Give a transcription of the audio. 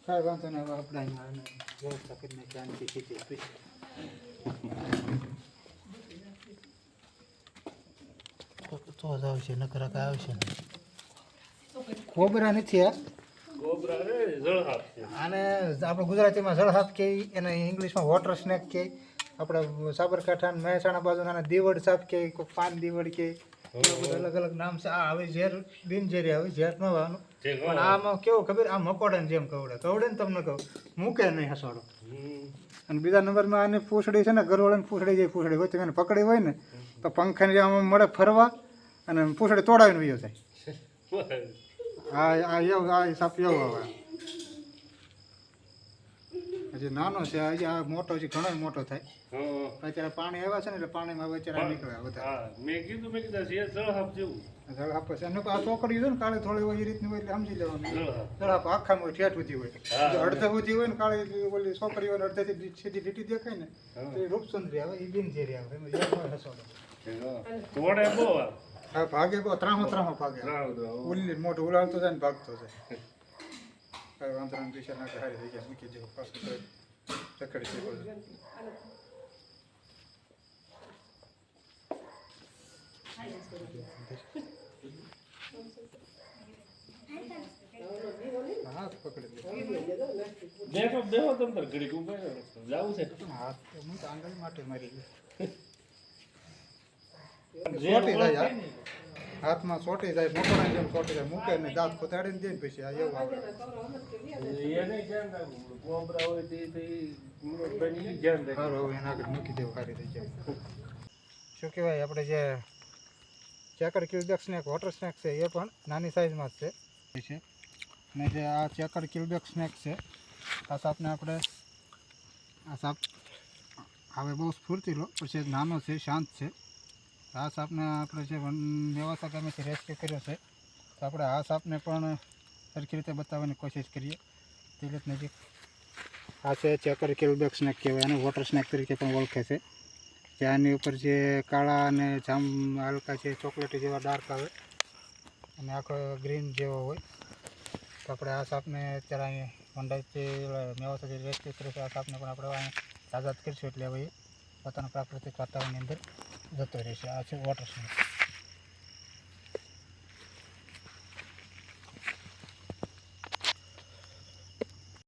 કાંઈ વાંધો નહીં, હવે આપણે અહીંયા વ્યવસ્થા કરી નાખી આનાથી ખીચી પીસી. તો જ આવશે, નકર કાંઈ આવશે નહીં. કોબરા નથી આ આને આપણે ગુજરાતીમાં જળહાપ કહે, એને ઇંગ્લિશમાં વોટર સ્નેક કહે. આપણે સાબરકાંઠા મહેસાણા બાજુ આને દીવડ સાપ કહે, કોઈ પાન દીવડ કહે, અલગ અલગ નામ છે. આ હવે ઝેર બિનઝેરી આવે, ઝેર ન આવવાનું. પણ આમાં કેવું ખબર, આ મકોડાને જેમ કવડે ને તમને કહું, મૂકે નહીં હસવાડો. અને બીજા નંબરમાં આની પૂંછડી છે ને, ઘરવાળાની પૂંછડી જે પૂંછડી હોય તો એને પકડી હોય ને તો પંખાને આમાં મળે ફરવા અને પૂંછડી તોડાવીને વયો જાય. આ સાપ એવો આવે. હજી નાનો છે, હજી આ મોટો છે, ઘણો મોટો થાય. અત્યારે પાણી આવ્યા છે ને એટલે પાણીમાં અત્યારે નીકળે વધારે. જળહાપ છે અને આ ચોકડી છે ને કાળે થોડી ઓછી રીતની હોય એટલે સમજી લેવાનું. જળહાપ આખામાં ઠેઠ સુધી હોય, અડધા સુધી હોય ને કાળી ઓલી છોકરી હોય અડધેથી સીધી લીટી દેખાય ને તો એ રૂપસુંદરી આવે, એ બિનઝેરી આવે. એમાં હસવાડો હા ભાગે બહુ ત્રાહો ભાગે. ઉલ્લી મોટો ઉલાળતો જાય ને ભાગતો જાય. કાંઈ વાંધો નહીં, પૈસા નાખે હારી થઈ ગયા, મૂકી દેવો પાછું ચકડી છે. હા પકડી હાથ હું તો આંગળી માટે મારી ગયો. હાથમાં ચોટી જાય, મકોડા જેમ ચોટી જાય, મૂકે ને દાંત ખોતાડીને દે ને પછી આ એવું આવે. સારું હવે એના આગળ મૂકી દેવું, સારી થઈ જાય. શું કહેવાય, આપણે જે ચેકર કિલબેક સ્નેક વોટર સ્નેક છે એ પણ નાની સાઇઝમાં જ છે. અને જે આ ચેકર કિલબેક સ્નેક છે આ સાપને આપણે આ સાપ હવે બહુ સ્ફૂર્તિલો પછી નાનો છે, શાંત છે. આ સાપને આપણે જે મેવાસા ગામેથી રેસ્ક્યુ કર્યો છે તો આપણે આ સાપને પણ સરખી રીતે બતાવવાની કોશિશ કરીએ. તિલક નજીક આ છે ચેકર કિલબેક સ્નેક કહેવાય, અને વોટર સ્નેક તરીકે પણ ઓળખે છે. જે આની ઉપર જે કાળા અને જામ હલકા છે, ચોકલેટી જેવા ડાર્ક આવે અને આખો ગ્રીન જેવો હોય. તો આપણે આ સાપને અત્યારે અહીં મંડાઈથી મેવાસાથી રેસ્ક્યુ કર્યો છે. આ સાપને પણ આપણે અહીંયા આઝાદ કરીશું એટલે હવે પોતાના પ્રાકૃતિક વાતાવરણની અંદર જતો રહેશે. આ છે વોટર સ્નેક.